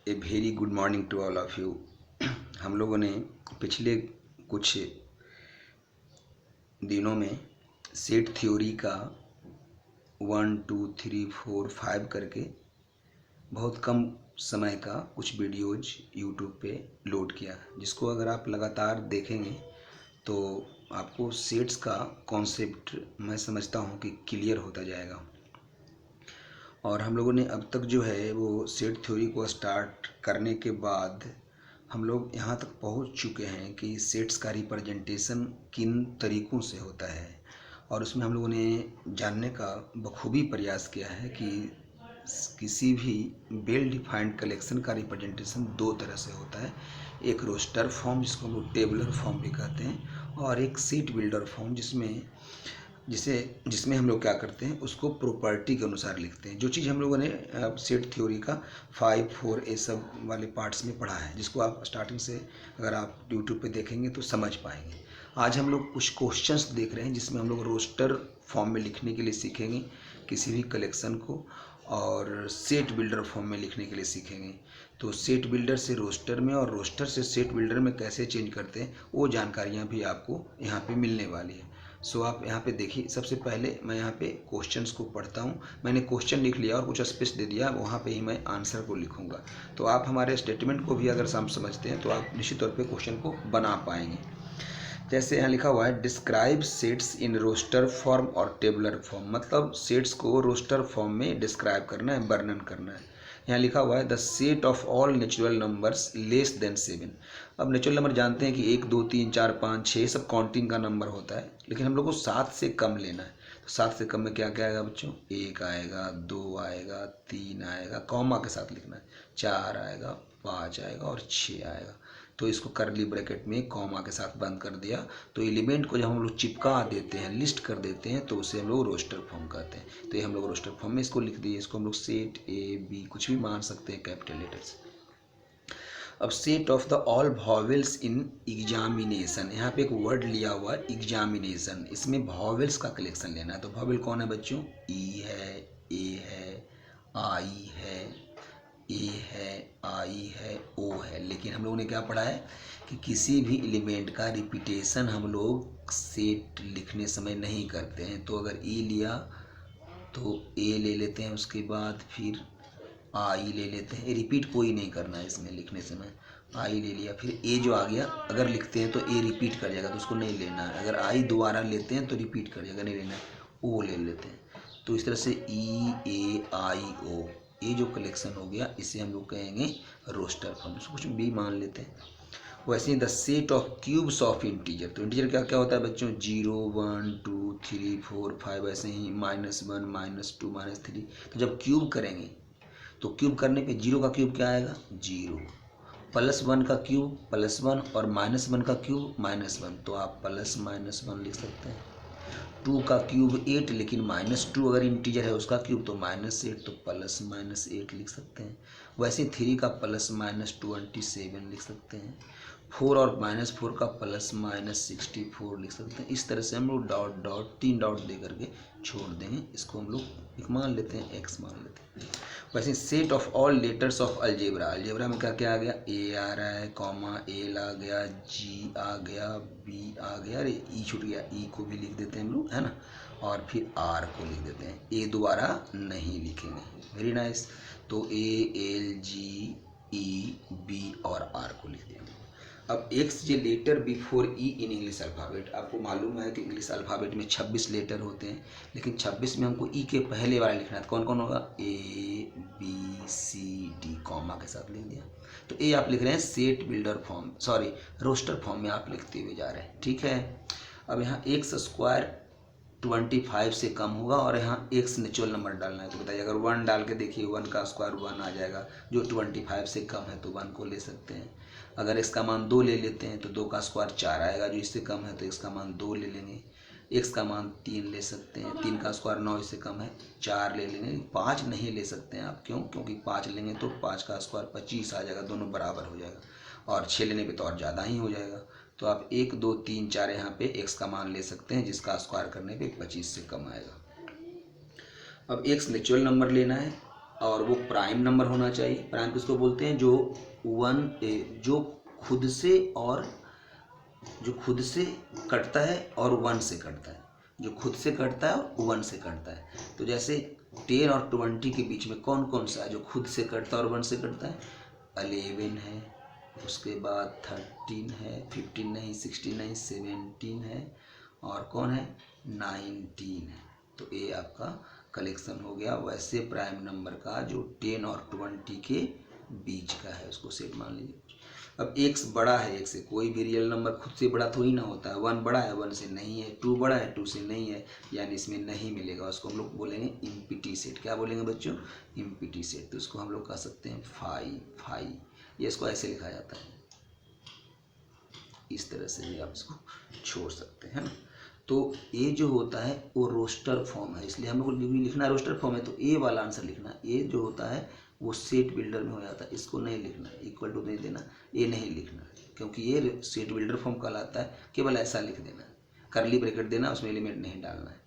A very good morning to all of you. हम लोगों ने पिछले कुछ दिनों में सेट थ्योरी का 1 2 3 4 5 करके बहुत कम समय का कुछ वीडियोज यूट्यूब पे लोड किया, जिसको अगर आप लगातार देखेंगे तो आपको सेट्स का कॉन्सेप्ट मैं समझता हूँ कि क्लियर होता जाएगा। और हम लोगों ने अब तक जो है वो सेट थ्योरी को स्टार्ट करने के बाद हम लोग यहाँ तक पहुँच चुके हैं कि सेट्स का रिप्रेजेंटेशन किन तरीक़ों से होता है, और उसमें हम लोगों ने जानने का बखूबी प्रयास किया है कि किसी भी वेल डिफाइंड कलेक्शन का रिप्रेजेंटेशन दो तरह से होता है। एक रोस्टर फॉर्म जिसको हम लोग टेबलर फॉर्म भी कहते हैं, और एक सीट बिल्डर फॉर्म जिसमें हम लोग क्या करते हैं उसको प्रॉपर्टी के अनुसार लिखते हैं। जो चीज़ हम लोगों ने सेट थ्योरी का 5 4 ये सब वाले पार्ट्स में पढ़ा है, जिसको आप स्टार्टिंग से अगर आप यूट्यूब पे देखेंगे तो समझ पाएंगे। आज हम लोग कुछ क्वेश्चंस देख रहे हैं जिसमें हम लोग रोस्टर फॉर्म में लिखने के लिए सीखेंगे किसी भी कलेक्शन को, और सेट बिल्डर फॉर्म में लिखने के लिए सीखेंगे। तो सेट बिल्डर से रोस्टर में और रोस्टर से सेट बिल्डर में कैसे चेंज करते हैं वो जानकारियाँ भी आपको यहाँ पे मिलने वाली है। सो आप यहाँ पे देखिए, सबसे पहले मैं यहाँ पे क्वेश्चंस को पढ़ता हूँ। मैंने क्वेश्चन लिख लिया और कुछ स्पेस दे दिया, वहाँ पे ही मैं आंसर को लिखूँगा। तो आप हमारे स्टेटमेंट को भी अगर आप समझते हैं तो आप निश्चित तौर पे क्वेश्चन को बना पाएंगे। जैसे यहाँ लिखा हुआ है describe sets in roster form और टेबलर फॉर्म, मतलब सेट्स को रोस्टर फॉर्म में डिस्क्राइब करना है, वर्णन करना है। यहाँ लिखा हुआ है the set of all natural numbers less than 7। अब नेचुरल नंबर जानते हैं कि 1 2 3 4 5 6 सब काउंटिंग का नंबर होता है, लेकिन हम लोग को 7 से कम लेना है। तो 7 से कम में क्या क्या आएगा बच्चों? 1 आएगा, 2 आएगा, 3 आएगा, कॉमा के साथ लिखना है, 4 आएगा, 5 आएगा और 6 आएगा। तो इसको करली ब्रैकेट में कॉमा के साथ बंद कर दिया। तो एलिमेंट को जब हम लोग चिपका देते हैं, लिस्ट कर देते हैं, तो उसे हम लोग रोस्टर फॉर्म कहते हैं। तो ये हम लोग रोस्टर फॉर्म में इसको लिख दिए। इसको हम लोग सेट ए बी कुछ भी मान सकते हैं कैपिटल लेटर्स। अब set of the all vowels in examination, यहाँ पे एक वर्ड लिया हुआ है एग्जामिनेशन, इसमें वॉवेल्स का कलेक्शन लेना है। तो वॉवेल कौन है बच्चों? ई है, ए है, आई है, ए है, आई है, ओ है। लेकिन हम लोगों ने क्या पढ़ा है कि किसी भी एलिमेंट का रिपीटेशन हम लोग सेट लिखने समय नहीं करते हैं। तो अगर ई लिया तो ए ले लेते हैं, उसके बाद फिर आई ले लेते हैं। रिपीट कोई नहीं करना है इसमें लिखने समय। आई ले लिया, फिर ए जो आ गया अगर लिखते हैं तो ए रिपीट कर जाएगा तो उसको नहीं लेना है। अगर आई दोबारा लेते हैं तो रिपीट कर जाएगा, नहीं लेना है। ओ ले लेते हैं। तो इस तरह से ई ए आई ओ, ये जो कलेक्शन हो गया इसे हम लोग कहेंगे रोस्टर फॉर्म। इसको कुछ भी मान लेते हैं। वैसे ही the set of cubes of integer, तो इंटीजर क्या क्या होता है बच्चों? 0 1 2 3 4 5, ऐसे ही -1 -2 -3। तो जब क्यूब करेंगे तो क्यूब करने पे 0 का क्यूब क्या आएगा? 0, +1 का क्यूब +1, और -1 का क्यूब -1। तो आप +-1 लिख सकते हैं। 2 का क्यूब 8, लेकिन -2 अगर इंटीजर है उसका क्यूब तो -8, तो +-8 लिख सकते हैं। वैसे 3 का +-27 लिख सकते हैं। 4 और -4 का +-64 लिख सकते हैं। इस तरह से हम लोग डॉट डॉट 3 डॉट दे करके छोड़ देंगे। इसको हम लोग एक मान लेते हैं, x मान लेते हैं। वैसे set of all letters of algebra, algebra में क्या क्या आ गया? ए आ रहा है, कॉमा एल आ गया, जी आ गया, बी आ गया, अरे ई छूट गया, ई को भी लिख देते हैं हम लोग, है ना, और फिर आर को लिख देते हैं। ए दोबारा नहीं लिखेंगे। Very nice. तो A L G E B और आर को लिख देंगे। अब X J letter before E in English alphabet, आपको मालूम है कि इंग्लिश अल्फ़ाबेट में 26 लेटर होते हैं, लेकिन 26 में हमको ई के पहले वाला लिखना है। तो कौन कौन होगा? A B C D, comma के साथ लिख दिया। तो ए आप लिख रहे हैं set builder form, sorry roster form में आप लिखते हुए जा रहे हैं, ठीक है। अब यहाँ एक्स स्क्वायर 25 से कम होगा, और यहाँ एक्स नेचुरल नंबर डालना है। तो बताइए, अगर 1 डाल के देखिए 1 का स्क्वायर 1 आ जाएगा। जो 25 से कम है तो 1 को ले सकते हैं। अगर x का मान 2 ले लेते हैं तो 2 का स्क्वायर 4 आएगा। जो इससे कम है तो x का मान 2 ले लेंगे। x का मान 3 ले सकते हैं। 3 का स्क्वायर 9 इससे कम है, 4 ले लेंगे। 5 नहीं ले सकते हैं आप, क्यों? क्योंकि 5 लेंगे तो 5 का स्क्वायर 25 आ जाएगा, दोनों बराबर हो जाएगा, और 6 लेने पे तो और ज़्यादा ही हो जाएगा। तो आप 1 2 3 4 यहाँ पे x का मान ले सकते हैं, जिसका स्क्वायर करने पे 25 से कम आएगा। अब x नेचुरल नंबर लेना है, और वो प्राइम नंबर होना चाहिए। प्राइम किसको बोलते हैं? जो जो खुद से कटता है और 1 से कटता है, जो खुद से कटता है और 1 से कटता है। तो जैसे 10 और 20 के बीच में कौन कौन सा है जो खुद से कटता है और 1 से कटता है? 11 है, उसके बाद 13 है, 15 नहीं, 16 नहीं, 17 है, और कौन है? 19 है। तो ये आपका कलेक्शन हो गया वैसे प्राइम नंबर का जो 10 और 20 के बीच का है, उसको सेट मान लीजिए। अब x बड़ा है 1 से, कोई भी रियल नंबर खुद से बड़ा थोड़ी ना होता है। 1 बड़ा है 1 से नहीं है, 2 बड़ा है 2 से नहीं है, यानी इसमें नहीं मिलेगा। उसको हम लोग बोलेंगे इम्पिटी सेट। क्या बोलेंगे बच्चों? Empty set. तो उसको हम लोग कह सकते हैं 5। ये इसको ऐसे लिखा जाता है, इस तरह से भी आप इसको छोड़ सकते हैं ना। तो ये जो होता है वो रोस्टर फॉर्म है, इसलिए हम लोग लिखना है रोस्टर फॉर्म है, तो ए वाला आंसर लिखना। ये जो होता है वो सेट बिल्डर में हो जाता है, इसको नहीं लिखना, इक्वल टू नहीं देना, ये नहीं लिखना, क्योंकि ये सेट बिल्डर फॉर्म कहलाता है। केवल ऐसा लिख देना, करली ब्रैकेट देना, उसमें एलिमेंट नहीं डालना है।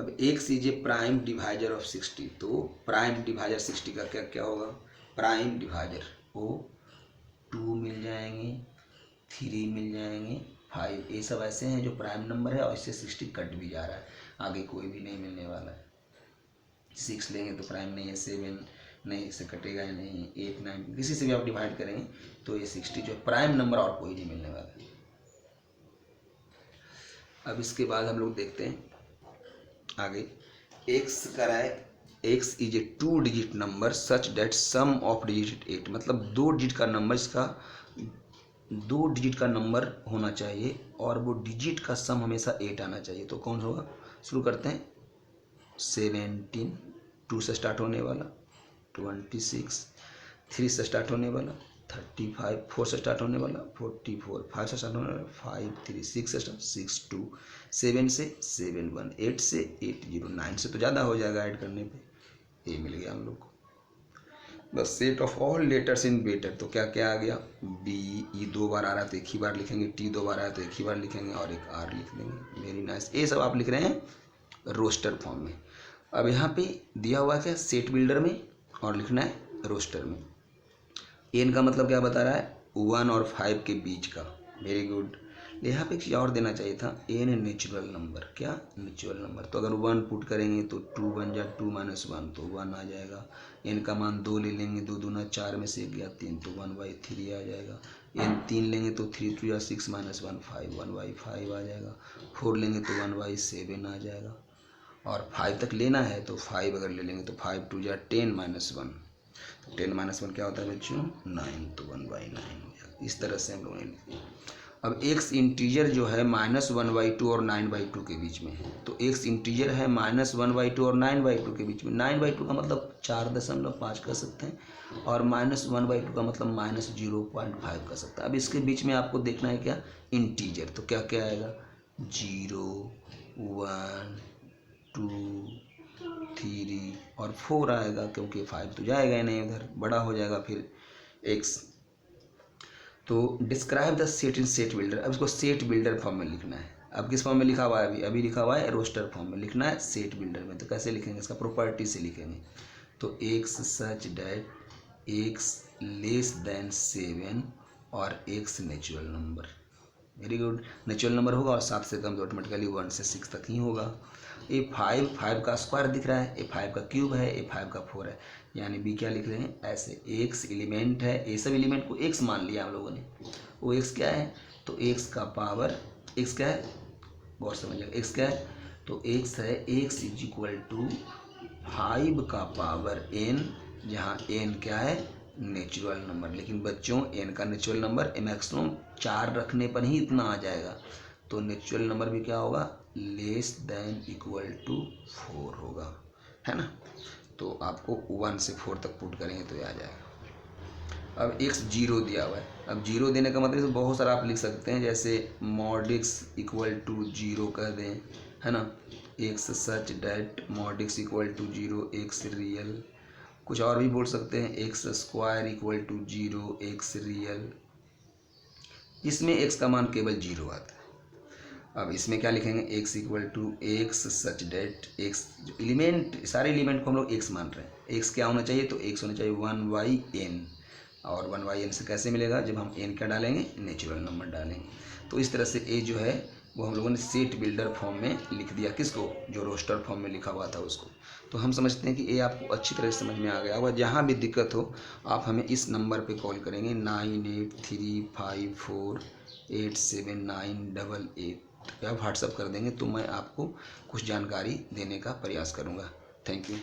अब x is a prime divisor of 60। तो प्राइम डिवाइजर 60 का क्या क्या होगा? प्राइम डिवाइजर वो 2 मिल जाएंगे, 3 मिल जाएंगे, 5, ये सब ऐसे हैं जो प्राइम नंबर है और इससे 60 कट भी जा रहा है, आगे कोई भी नहीं मिलने वाला है। 6 लेंगे तो प्राइम नहीं है, 7 नहीं, इससे कटेगा ही नहीं, 8 9 किसी से भी आप डिवाइड करेंगे तो ये 60 जो प्राइम नंबर और कोई नहीं मिलने वाला है। अब इसके बाद हम लोग देखते हैं आगे। एक्स करा है, x is a 2 digit number such that sum of digit 8। मतलब 2 डिजिट का नंबर, इसका 2 डिजिट का नंबर होना चाहिए और वो डिजिट का सम हमेशा 8 आना चाहिए। तो कौन होगा? शुरू करते हैं। 17 2 से स्टार्ट होने वाला, 26 3 से स्टार्ट होने वाला, 35 4 से स्टार्ट होने वाला, 44 5 से स्टार्ट होने वाला, 5 3 6 से स्टार्ट, 6 2 7 से 7 1 8 से 8 0 9 से तो ज़्यादा हो जाएगा ऐड करने पे। ये मिल गया हम लोग को। बस set of all letters in better. तो क्या क्या आ गया? बी, ई 2 बार आ रहा है तो 1 ही बार लिखेंगे, टी 2 बार आया तो 1 ही बार लिखेंगे, और एक आर लिख देंगे। Very nice. ये सब आप लिख रहे हैं रोस्टर फॉर्म में। अब यहाँ पे दिया हुआ क्या? सेट बिल्डर में, और लिखना है रोस्टर में। एन का मतलब क्या बता रहा है? 1 और 5 के बीच का। Very good. यहाँ पे एक चीज़ और देना चाहिए था, एन नेचुरल नंबर। क्या? Natural number. तो अगर 1 पुट करेंगे तो 2 बन जाए, 2 - 1 तो 1 आ जाएगा। एन का मान 2 ले लेंगे, 2 दूना 4 में से 1 गया 3 तो 1/3 आ जाएगा। एन 3 लेंगे तो 3 2 या 6 - 1 5 1/5 आ जाएगा। 4 लेंगे तो 1/7 आ जाएगा। और 5 तक लेना है तो 5 अगर ले लेंगे तो 5 2 या 10 - 1, 10 - 1 क्या होता है बच्चों? 9, तो 1/9 हो जाएगा। इस तरह से हम लोगों ने। अब एक्स इंटीजर जो है -1/2 और 9/2 के बीच में है। तो एक्स इंटीजर है -1/2 और 9/2 के बीच में। 9/2 का मतलब 4.5 कर सकते हैं, और -1/2 का मतलब -0.5 कर सकते हैं। अब इसके बीच में आपको देखना है क्या? इंटीजर। तो क्या क्या आएगा? 0 1 2 3 और 4 आएगा, क्योंकि 5 तो जाएगा ही नहीं, उधर बड़ा हो जाएगा फिर एक्स। तो describe the set in set builder. अब इसको सेट बिल्डर फॉर्म में लिखना है। अब किस फॉर्म में लिखा हुआ है? अभी लिखा हुआ है रोस्टर फॉर्म में, लिखना है सेट बिल्डर में। तो कैसे लिखेंगे? इसका प्रॉपर्टी से लिखेंगे। तो x such that x less than 7 और x natural number. Very good. Natural number होगा और 7 से कम तो ऑटोमेटिकली 1 से 6 तक ही होगा। ए 5 का स्क्वायर दिख रहा है, ए 5 का क्यूब है, ए 5 का 4 है, यानी बी क्या लिख रहे हैं? ऐसे एक्स एलिमेंट है, ये सब एलिमेंट को एक्स मान लिया हम लोगों ने। वो एक्स क्या है? तो एक्स का पावर, एक्स क्या है? बहुत समझिएगा, एक्स क्या है? तो एक्स है, एक्स इज इक्वल टू 5 का पावर n, जहाँ n क्या है? Natural number. लेकिन बच्चों n का नेचुरल नंबर मैक्सिमम 4 रखने पर ही इतना आ जाएगा। तो नेचुरल नंबर भी क्या होगा? लेस देन इक्वल टू 4 होगा, है ना। तो आपको 1 से 4 तक पुट करेंगे तो ये आ जाएगा। अब x 0 दिया हुआ है। अब 0 देने का मतलब बहुत सारा आप लिख सकते हैं, जैसे mod x इक्वल टू 0 कह दें, है ना। x such that mod x equal to 0 x real. कुछ और भी बोल सकते हैं, x square equal to 0 x real. इसमें x का मान केवल 0 आता है। अब इसमें क्या लिखेंगे, x equal to x such that x, जो एलिमेंट सारे एलिमेंट को हम लोग एक्स मान रहे हैं, एक्स क्या होना चाहिए, तो एक्स होना चाहिए 1/n। और 1/n से कैसे मिलेगा, जब हम n क्या डालेंगे, नेचुरल नंबर डालेंगे। तो इस तरह से ए जो है वो हम लोगों ने सेट बिल्डर फॉर्म में लिख दिया, किसको, जो रोस्टर फॉर्म में लिखा हुआ था उसको। तो हम समझते हैं कि ये आपको अच्छी तरह से समझ में आ गया होगा। जहाँ भी दिक्कत हो आप हमें इस नंबर पे कॉल करेंगे 9835487988 या व्हाट्सअप कर देंगे, तो मैं आपको कुछ जानकारी देने का प्रयास करूँगा। Thank you.